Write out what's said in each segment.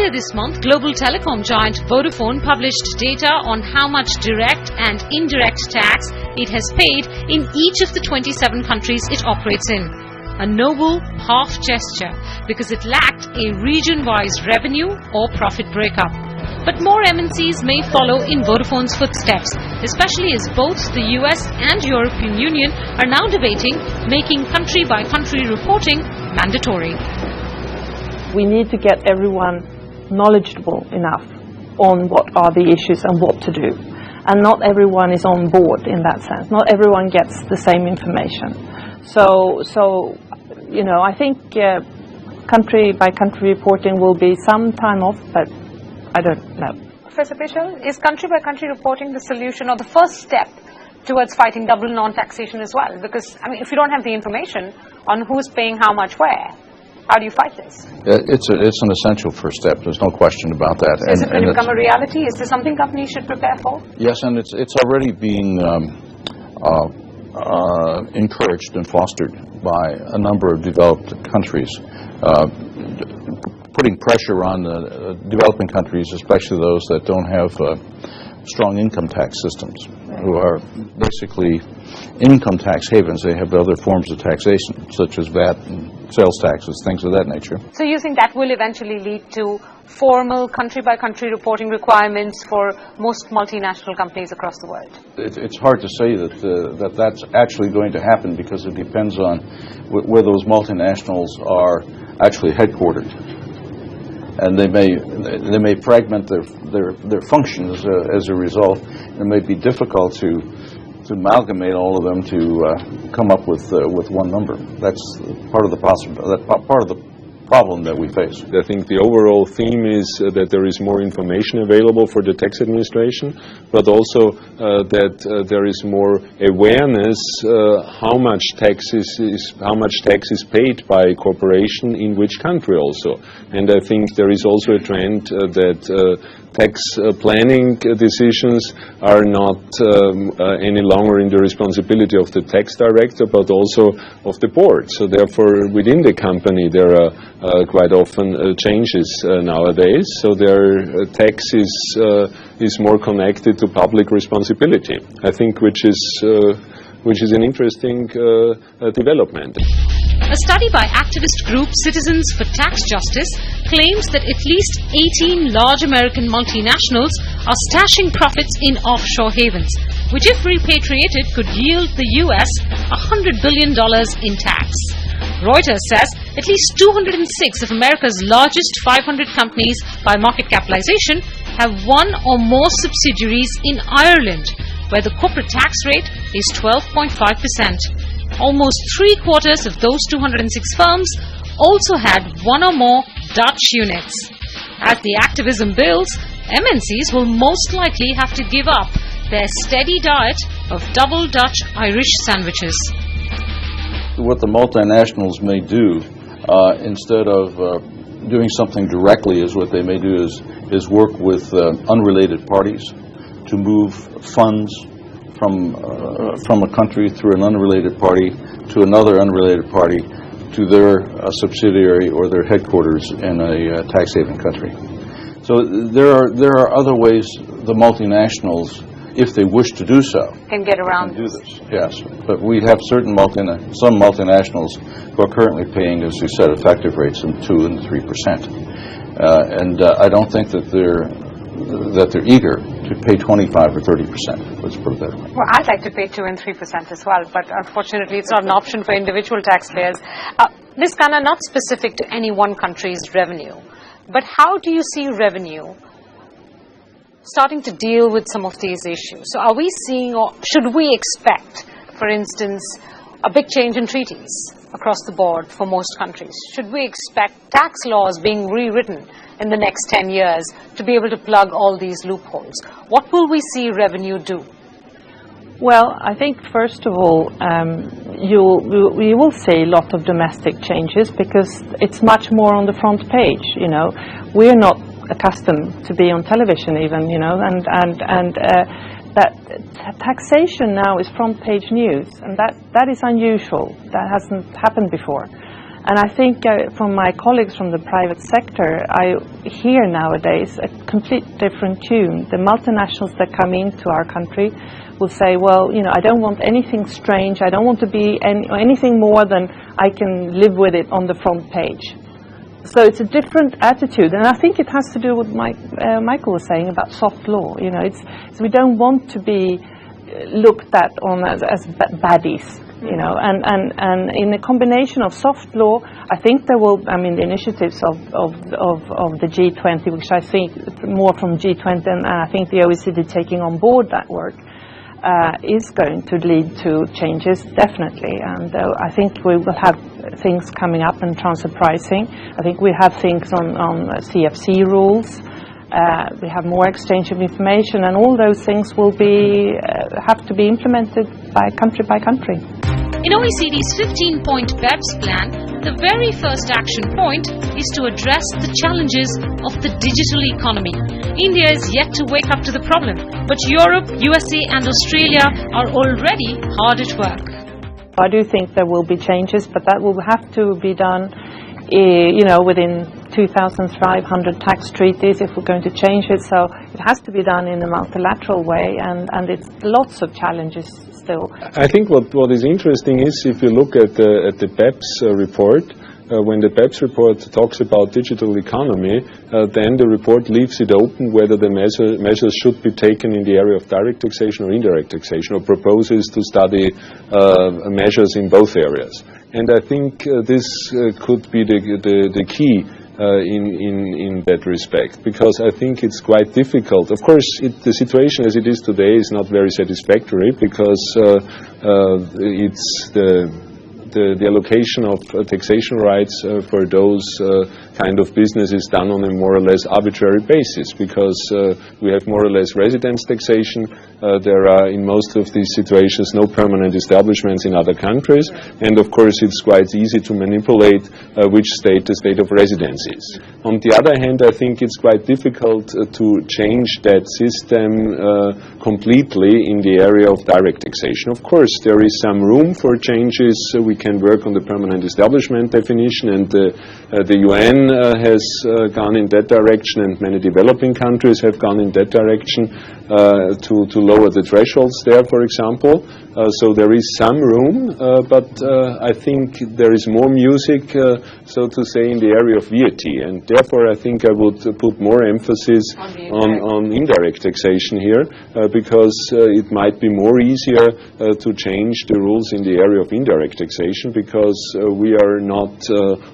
Earlier this month, global telecom giant Vodafone published data on how much direct and indirect tax it has paid in each of the 27 countries it operates in. A noble half gesture because it lacked a region-wise revenue or profit breakup. But more MNCs may follow in Vodafone's footsteps, especially as both the US and European Union are now debating making country-by-country reporting mandatory. We need to get everyone knowledgeable enough on what are the issues and what to do. And not everyone is on board in that sense. Not everyone gets the same information. So I think country-by-country reporting will be some time off, but I don't know. Professor Pichal, is country-by-country reporting the solution or the first step towards fighting double non-taxation as well? Because, if you don't have the information on who's paying how much where, how do you fight this? It's an essential first step. There's no question about that. So is it going to become a reality? Is this something companies should prepare for? Yes, and it's already being encouraged and fostered by a number of developed countries, putting pressure on the developing countries, especially those that don't have strong income tax systems, who are basically income tax havens. They have other forms of taxation, such as VAT and sales taxes, things of that nature. So you think that will eventually lead to formal country-by-country reporting requirements for most multinational companies across the world? It's hard to say that that's actually going to happen, because it depends on where those multinationals are actually headquartered. And they may fragment their functions as a result. It may be difficult to amalgamate all of them to come up with one number. That's part of the problem that we face. I think the overall theme is that there is more information available for the tax administration, but also that there is more awareness how much tax is paid by a corporation in which country also. And I think there is also a trend that tax planning decisions are not any longer in the responsibility of the tax director, but also of the board. So therefore, within the company, there are quite often changes nowadays. So their tax is more connected to public responsibility, I think, which is an interesting development. A study by activist group Citizens for Tax Justice claims that at least 18 large American multinationals are stashing profits in offshore havens, which if repatriated could yield the US $100 billion in tax. Reuters says at least 206 of America's largest 500 companies by market capitalization have one or more subsidiaries in Ireland, where the corporate tax rate is 12.5%. Almost 3/4 of those 206 firms also had one or more Dutch units. As the activism builds, MNCs will most likely have to give up their steady diet of double Dutch Irish sandwiches. What the multinationals may do, instead of doing something directly, is what they may do is work with unrelated parties to move funds from a country through an unrelated party to another unrelated party to their subsidiary or their headquarters in a tax haven country. So there are other ways the multinationals, if they wish to do so, can get around do this. Yes, but we have some multinationals who are currently paying, as you said, effective rates of 2% and 3%, and I don't think that they're eager to pay 25 or 30%. Let's put it that way. Well, I'd like to pay 2% and 3% as well, but unfortunately, it's not an option for individual taxpayers. Ms. Khanna, not specific to any one country's revenue, but how do you see revenue starting to deal with some of these issues? So are we seeing, or should we expect, for instance, a big change in treaties across the board for most countries? Should we expect tax laws being rewritten in the next 10 years to be able to plug all these loopholes? What will we see revenue do? Well, I think first of all, we will see a lot of domestic changes because it's much more on the front page. We're not accustomed to be on television even, and that taxation now is front page news, and that is unusual. That hasn't happened before. And I think from my colleagues from the private sector, I hear nowadays a complete different tune. The multinationals that come into our country will say, well, you know, I don't want anything strange. I don't want to be anything more than I can live with it on the front page. So it's a different attitude, and I think it has to do with Michael was saying about soft law. You know, we don't want to be looked at on as baddies. You know, and in a combination of soft law, I think there will. I mean, the initiatives of the G20, which I think more from G20, and I think the OECD taking on board that work, is going to lead to changes, definitely. And I think we will have things coming up in transfer pricing. I think we have things on CFC rules. We have more exchange of information, and all those things will have to be implemented by country. In OECD's 15-point BEPS plan, the very first action point is to address the challenges of the digital economy. India is yet to wake up to the problem, but Europe, USA and Australia are already hard at work. I do think there will be changes, but that will have to be done, you know, within 2,500 tax treaties if we're going to change it. So it has to be done in a multilateral way, and it's lots of challenges still. I think what is interesting is if you look at the BEPS report, when the BEPS report talks about digital economy, then the report leaves it open whether the measures should be taken in the area of direct taxation or indirect taxation, or proposes to study measures in both areas. And I think this could be the key in that respect, because I think it's quite difficult. Of course, the situation as it is today is not very satisfactory, because it's the allocation of taxation rights for those kind of businesses done on a more or less arbitrary basis, because we have more or less residence taxation. There are, in most of these situations, no permanent establishments in other countries, and of course it's quite easy to manipulate which state the state of residence is. On the other hand, I think it's quite difficult to change that system completely in the area of direct taxation. Of course, there is some room for changes. We can work on the permanent establishment definition, and the UN has gone in that direction, and many developing countries have gone in that direction to lower the thresholds there, for example. So there is some room, but I think there is more music, so to say, in the area of VAT, and therefore I think I would put more emphasis on indirect taxation here, because it might be more easier to change the rules in the area of indirect taxation, because we are not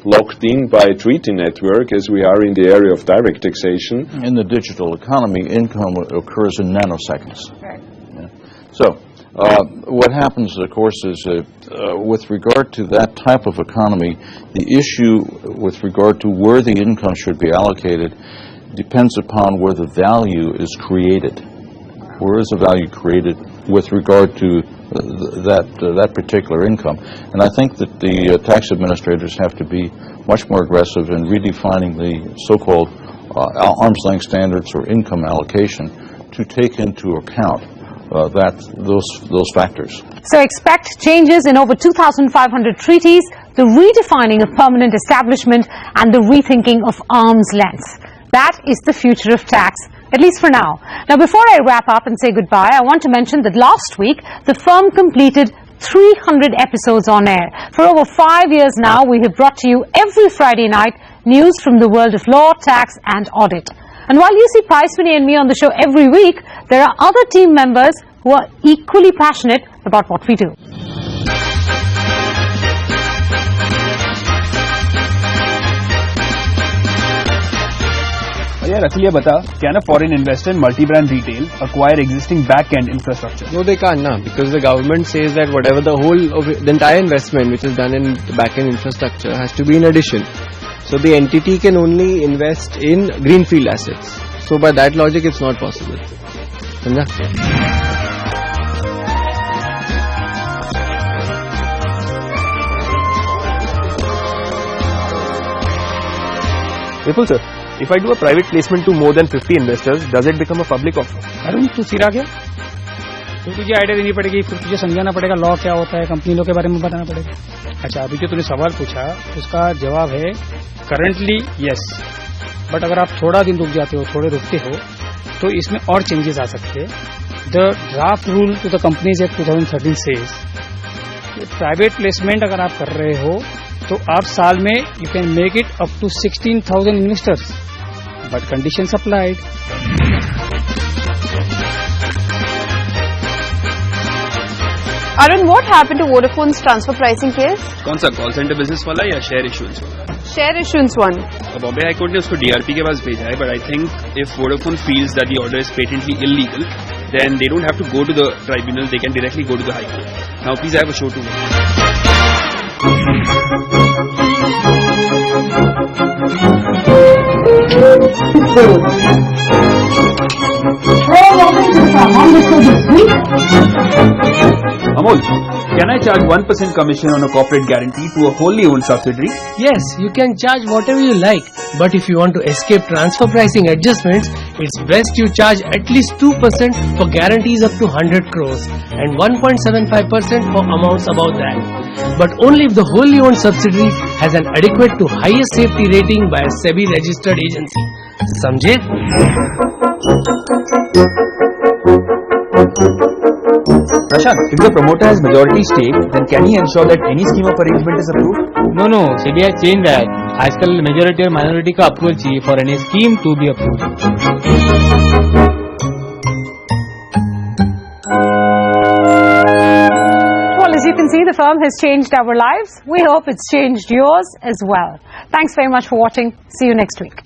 locked in by a treaty network as we are in the area of direct taxation. In the digital economy, income occurs in nanoseconds. Right. Yeah. So what happens, of course, is with regard to that type of economy, the issue with regard to where the income should be allocated depends upon where the value is created. Where is the value created with regard to that particular income? And I think that the tax administrators have to be much more aggressive in redefining the so-called arm's length standards or income allocation to take into account those factors. So expect changes in over 2,500 treaties, the redefining of permanent establishment, and the rethinking of arm's length. That is the future of tax, at least for now. Now, before I wrap up and say goodbye, I want to mention that last week, the firm completed 300 episodes on air. For over 5 years now, we have brought to you every Friday night news from the world of law, tax, and audit. And while you see Paiswini and me on the show every week, there are other team members who are equally passionate about what we do. Yeah, Ratulia bata, can a foreign investor in multi-brand retail acquire existing back-end infrastructure? No, they can't now, because the government says that whatever the entire investment which is done in the back-end infrastructure has to be in addition. So the entity can only invest in greenfield assets. So by that logic, it's not possible. Vipul sir, if I do a private placement to more than 50 investors, does it become a public offer? Arun तू सिरा गया तो तुझे idea देनी पड़ेगी, फिर तुझे समझाना पड़ेगा लॉ क्या होता है, कंपनी लॉ के बारे में बताना पड़ेगा. अच्छा, अभी जो तूने सवाल पूछा उसका जवाब है करंटली यस, बट अगर आप थोड़ा दिन रुक जाते हो, थोड़े रुकते हो, तो इसमें और चेंजेस आ सकते हैं. The draft rule to the companies act 2013 says private placement अगर आप कर रहे हो तो आप साल में you can make it up to 16,000 investors, but conditions applied. Arun, what happened to Vodafone's transfer pricing case? कौन सा कॉल सेंटर बिजनेस वाला या शेयर इशुएंस वाला? Share issuance one. Bombay high court ने उसको डीआरपी के पास भेजा है, but I think if Vodafone feels that the order is patently illegal, then they don't have to go to the tribunal, they can directly go to the high court. Now please I have a show to. Amol, can I charge 1% commission on a corporate guarantee to a wholly owned subsidiary? Yes, you can charge whatever you like, but if you want to escape transfer pricing adjustments, it's best you charge at least 2% for guarantees up to 100 crores and 1.75% for amounts above that. But only if the wholly owned subsidiary has an adequate to highest safety rating by a SEBI registered agency. Samjhe? Prashant, if the promoter has majority stake, then can he ensure that any scheme of arrangement is approved? No, SEBI has changed that. आजकल majority और minority का approval चाहिए for any scheme to be approved. Well, as you can see, the firm has changed our lives. We hope it's changed yours as well. Thanks very much for watching. See you next week.